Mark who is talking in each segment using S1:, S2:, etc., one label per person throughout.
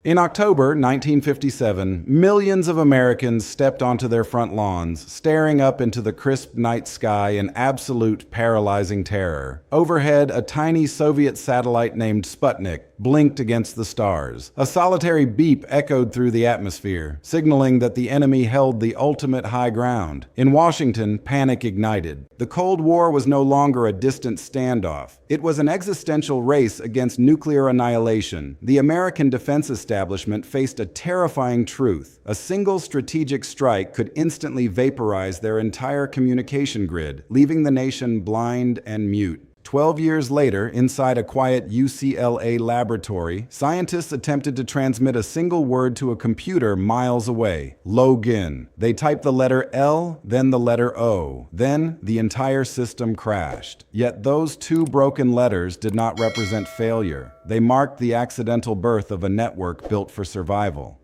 S1: In October 1957, millions of Americans stepped onto their front lawns, staring up into the crisp night sky in absolute paralyzing terror. Overhead, a tiny Soviet satellite named Sputnik blinked against the stars. A solitary beep echoed through the atmosphere, signaling that the enemy held the ultimate high ground. In Washington, panic ignited. The Cold War was no longer a distant standoff. It was an existential race against nuclear annihilation. The American defense establishment faced a terrifying truth. A single strategic strike could instantly vaporize their entire communication grid, leaving the nation blind and mute. 12 years later, inside a quiet UCLA laboratory, scientists attempted to transmit a single word to a computer miles away: login. They typed the letter L, then the letter O. Then, the entire system crashed. Yet those two broken letters did not represent failure. They marked the accidental birth of a network built for survival.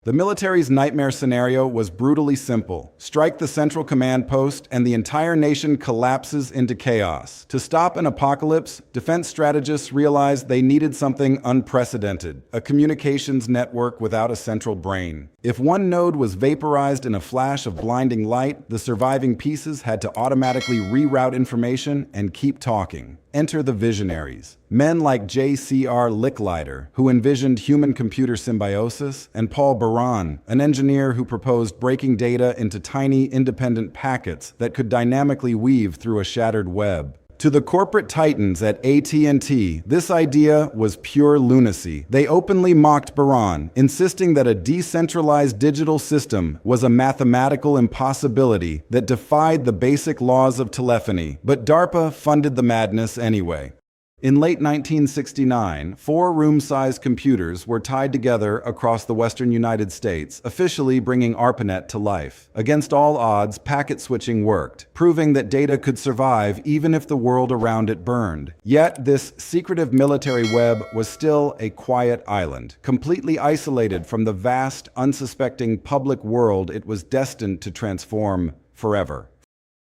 S1: The military's nightmare scenario was brutally simple. Strike the central command post and the entire nation collapses into chaos. To stop an apocalypse, defense strategists realized they needed something unprecedented: a communications network without a central brain. If one node was vaporized in a flash of blinding light, the surviving pieces had to automatically reroute information and keep talking. Enter the visionaries. Men like J.C.R. Licklider, who envisioned human-computer symbiosis, and Paul Baran, an engineer who proposed breaking data into tiny, independent packets that could dynamically weave through a shattered web. To the corporate titans at AT&T, this idea was pure lunacy. They openly mocked Baran, insisting that a decentralized digital system was a mathematical impossibility that defied the basic laws of telephony. But DARPA funded the madness anyway. In late 1969, 4 room-sized computers were tied together across the western United States, officially bringing ARPANET to life. Against all odds, packet switching worked, proving that data could survive even if the world around it burned. Yet, this secretive military web was still a quiet island, completely isolated from the vast, unsuspecting public world it was destined to transform forever.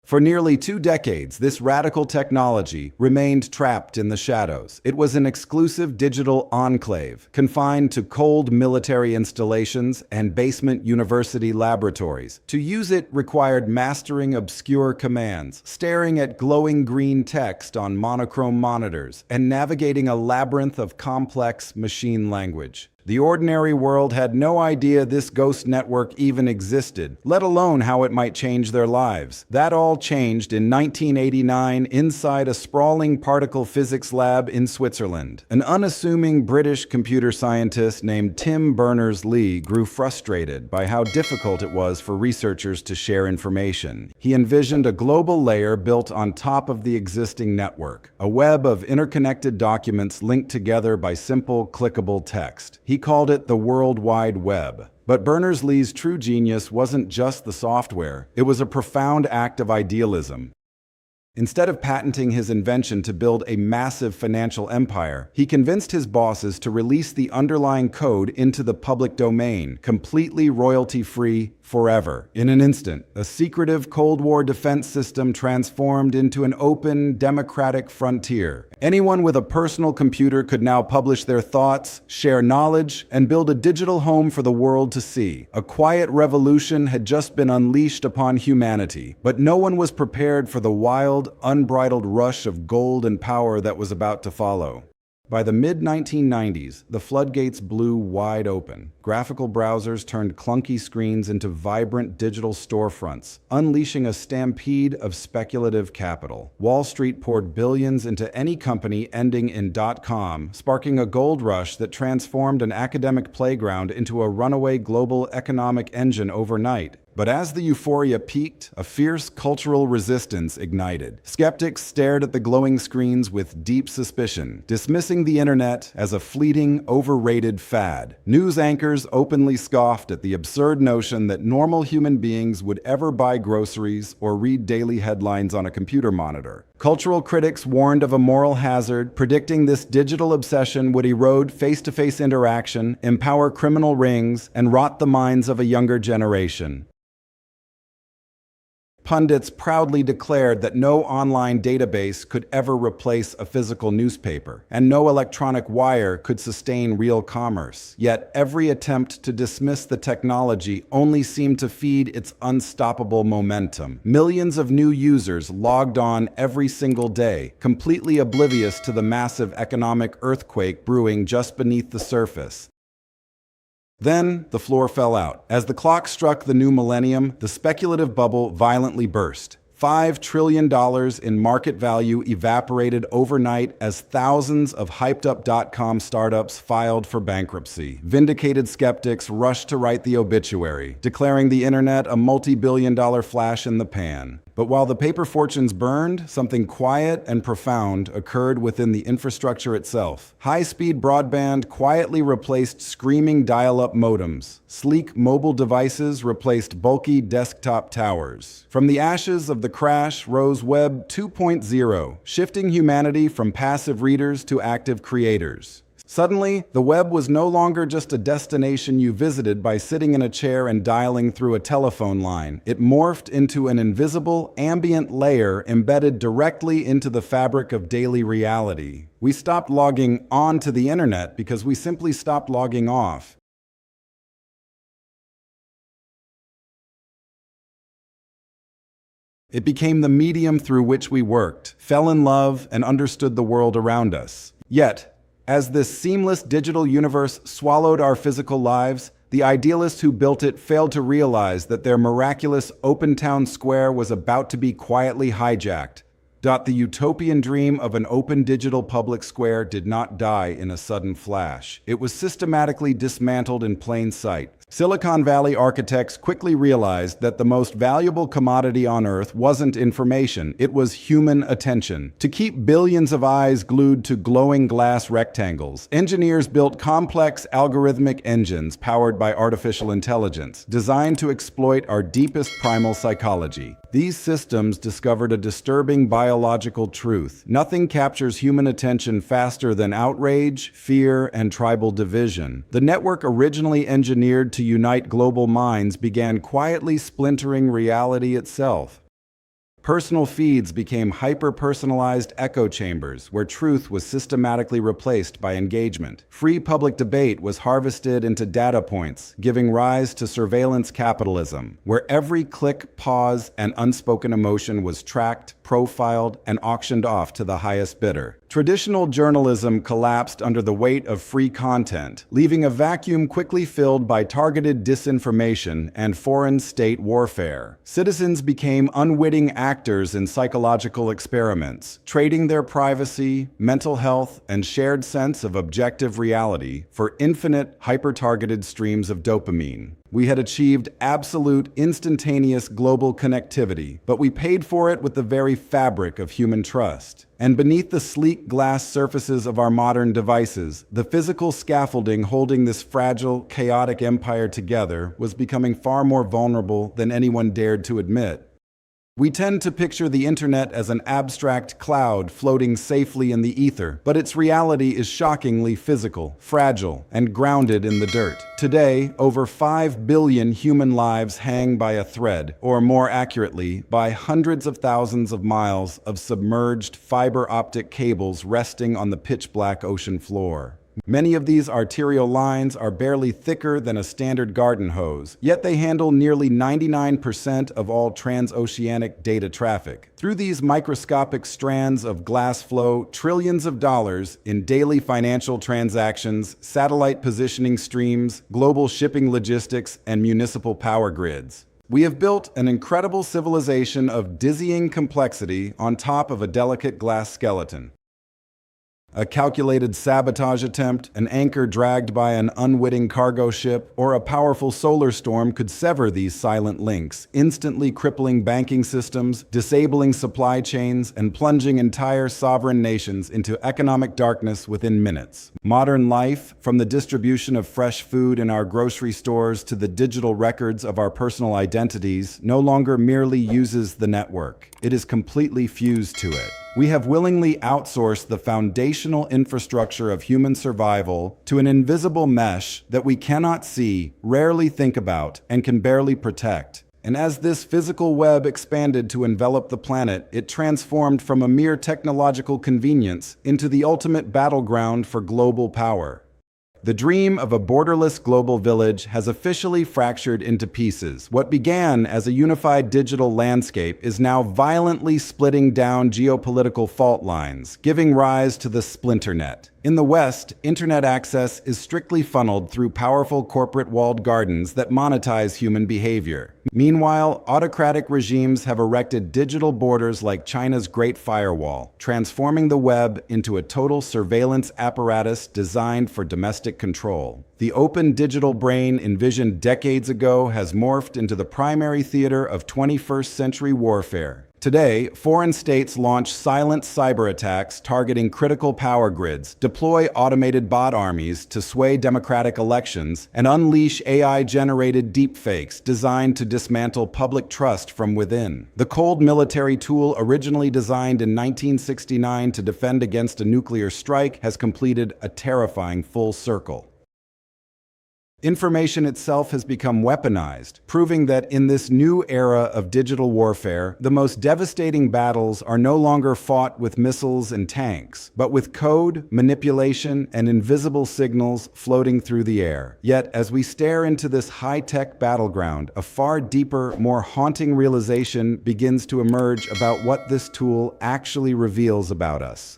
S1: For nearly 2 decades, this radical technology remained trapped in the shadows. It was an exclusive digital enclave, confined to cold military installations and basement university laboratories. To use it required mastering obscure commands, staring at glowing green text on monochrome monitors, and navigating a labyrinth of complex machine language. The ordinary world had no idea this ghost network even existed, let alone how it might change their lives. That all changed in 1989 inside a sprawling particle physics lab in Switzerland. An unassuming British computer scientist named Tim Berners-Lee grew frustrated by how difficult it was for researchers to share information. He envisioned a global layer built on top of the existing network, a web of interconnected documents linked together by simple, clickable text. He called it the World Wide Web. But Berners-Lee's true genius wasn't just the software. It was a profound act of idealism. Instead of patenting his invention to build a massive financial empire, he convinced his bosses to release the underlying code into the public domain, completely royalty-free, forever. In an instant, a secretive Cold War defense system transformed into an open, democratic frontier. Anyone with a personal computer could now publish their thoughts, share knowledge, and build a digital home for the world to see. A quiet revolution had just been unleashed upon humanity, but no one was prepared for the wild, unbridled rush of gold and power that was about to follow. By the mid-1990s, the floodgates blew wide open. Graphical browsers turned clunky screens into vibrant digital storefronts, unleashing a stampede of speculative capital. Wall Street poured billions into any company ending in .com, sparking a gold rush that transformed an academic playground into a runaway global economic engine overnight. But as the euphoria peaked, a fierce cultural resistance ignited. Skeptics stared at the glowing screens with deep suspicion, dismissing the internet as a fleeting, overrated fad. News anchors openly scoffed at the absurd notion that normal human beings would ever buy groceries or read daily headlines on a computer monitor. Cultural critics warned of a moral hazard, predicting this digital obsession would erode face-to-face interaction, empower criminal rings, and rot the minds of a younger generation. Pundits proudly declared that no online database could ever replace a physical newspaper, and no electronic wire could sustain real commerce. Yet every attempt to dismiss the technology only seemed to feed its unstoppable momentum. Millions of new users logged on every single day, completely oblivious to the massive economic earthquake brewing just beneath the surface. Then, the floor fell out. As the clock struck the new millennium, the speculative bubble violently burst. $5 trillion in market value evaporated overnight as thousands of hyped-up dot-com startups filed for bankruptcy. Vindicated skeptics rushed to write the obituary, declaring the internet a multi-billion-dollar flash in the pan. But while the paper fortunes burned, something quiet and profound occurred within the infrastructure itself. High-speed broadband quietly replaced screaming dial-up modems. Sleek mobile devices replaced bulky desktop towers. From the ashes of the crash rose Web 2.0, shifting humanity from passive readers to active creators. Suddenly, the web was no longer just a destination you visited by sitting in a chair and dialing through a telephone line. It morphed into an invisible, ambient layer embedded directly into the fabric of daily reality. We stopped logging on to the internet because we simply stopped logging off. It became the medium through which we worked, fell in love, and understood the world around us. Yet, as this seamless digital universe swallowed our physical lives, the idealists who built it failed to realize that their miraculous open town square was about to be quietly hijacked. The utopian dream of an open digital public square did not die in a sudden flash. It was systematically dismantled in plain sight. Silicon Valley architects quickly realized that the most valuable commodity on Earth wasn't information, it was human attention. To keep billions of eyes glued to glowing glass rectangles, engineers built complex algorithmic engines powered by artificial intelligence, designed to exploit our deepest primal psychology. These systems discovered a disturbing biological truth. Nothing captures human attention faster than outrage, fear, and tribal division. The network originally engineered to unite global minds began quietly splintering reality itself. Personal feeds became hyper-personalized echo chambers where truth was systematically replaced by engagement. Free public debate was harvested into data points, giving rise to surveillance capitalism, where every click, pause, and unspoken emotion was tracked, profiled, and auctioned off to the highest bidder. Traditional journalism collapsed under the weight of free content, leaving a vacuum quickly filled by targeted disinformation and foreign state warfare. Citizens became unwitting actors in psychological experiments, trading their privacy, mental health, and shared sense of objective reality for infinite, hyper-targeted streams of dopamine. We had achieved absolute, instantaneous global connectivity, but we paid for it with the very fabric of human trust. And beneath the sleek glass surfaces of our modern devices, the physical scaffolding holding this fragile, chaotic empire together was becoming far more vulnerable than anyone dared to admit. We tend to picture the internet as an abstract cloud floating safely in the ether, but its reality is shockingly physical, fragile, and grounded in the dirt. Today, over 5 billion human lives hang by a thread, or more accurately, by hundreds of thousands of miles of submerged fiber optic cables resting on the pitch-black ocean floor. Many of these arterial lines are barely thicker than a standard garden hose, yet they handle nearly 99% of all transoceanic data traffic. Through these microscopic strands of glass flow trillions of dollars in daily financial transactions, satellite positioning streams, global shipping logistics, and municipal power grids. We have built an incredible civilization of dizzying complexity on top of a delicate glass skeleton. A calculated sabotage attempt, an anchor dragged by an unwitting cargo ship, or a powerful solar storm could sever these silent links, instantly crippling banking systems, disabling supply chains, and plunging entire sovereign nations into economic darkness within minutes. Modern life, from the distribution of fresh food in our grocery stores to the digital records of our personal identities, no longer merely uses the network. It is completely fused to it. We have willingly outsourced the foundational infrastructure of human survival to an invisible mesh that we cannot see, rarely think about, and can barely protect. And as this physical web expanded to envelop the planet, it transformed from a mere technological convenience into the ultimate battleground for global power. The dream of a borderless global village has officially fractured into pieces. What began as a unified digital landscape is now violently splitting down geopolitical fault lines, giving rise to the splinternet. In the West, internet access is strictly funneled through powerful corporate walled gardens that monetize human behavior. Meanwhile, autocratic regimes have erected digital borders like China's Great Firewall, transforming the web into a total surveillance apparatus designed for domestic control. The open digital brain envisioned decades ago has morphed into the primary theater of 21st century warfare. Today, foreign states launch silent cyber attacks targeting critical power grids, deploy automated bot armies to sway democratic elections, and unleash AI-generated deepfakes designed to dismantle public trust from within. The cold military tool, originally designed in 1969 to defend against a nuclear strike, has completed a terrifying full circle. Information itself has become weaponized, proving that in this new era of digital warfare, the most devastating battles are no longer fought with missiles and tanks, but with code, manipulation, and invisible signals floating through the air. Yet, as we stare into this high-tech battleground, a far deeper, more haunting realization begins to emerge about what this tool actually reveals about us.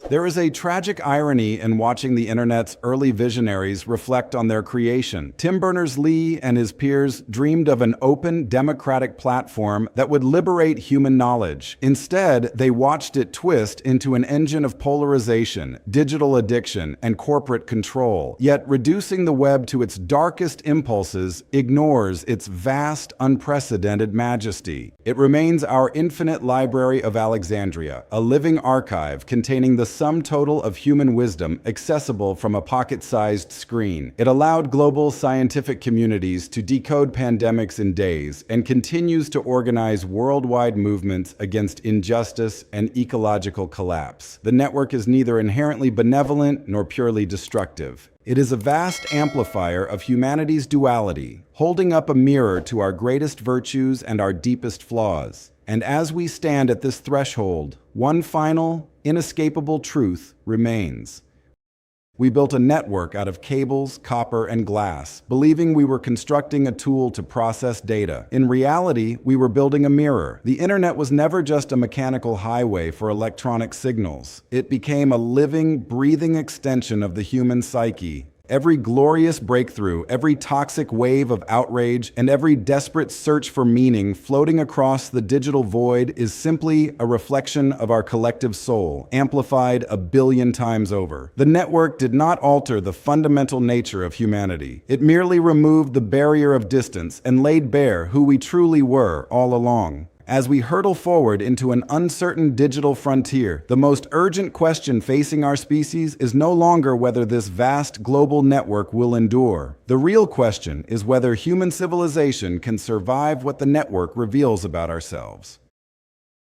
S1: There is a tragic irony in watching the internet's early visionaries reflect on their creation. Tim Berners-Lee and his peers dreamed of an open, democratic platform that would liberate human knowledge. Instead, they watched it twist into an engine of polarization, digital addiction, and corporate control. Yet, reducing the web to its darkest impulses ignores its vast, unprecedented majesty. It remains our infinite library of Alexandria, a living archive containing the sum total of human wisdom accessible from a pocket-sized screen. It allowed global scientific communities to decode pandemics in days and continues to organize worldwide movements against injustice and ecological collapse. The network is neither inherently benevolent nor purely destructive. It is a vast amplifier of humanity's duality, holding up a mirror to our greatest virtues and our deepest flaws. And as we stand at this threshold, one final, inescapable truth remains. We built a network out of cables, copper, and glass, believing we were constructing a tool to process data. In reality, we were building a mirror. The internet was never just a mechanical highway for electronic signals. It became a living, breathing extension of the human psyche. Every glorious breakthrough, every toxic wave of outrage, and every desperate search for meaning floating across the digital void is simply a reflection of our collective soul, amplified a billion times over. The network did not alter the fundamental nature of humanity. It merely removed the barrier of distance and laid bare who we truly were all along. As we hurtle forward into an uncertain digital frontier, the most urgent question facing our species is no longer whether this vast global network will endure. The real question is whether human civilization can survive what the network reveals about ourselves.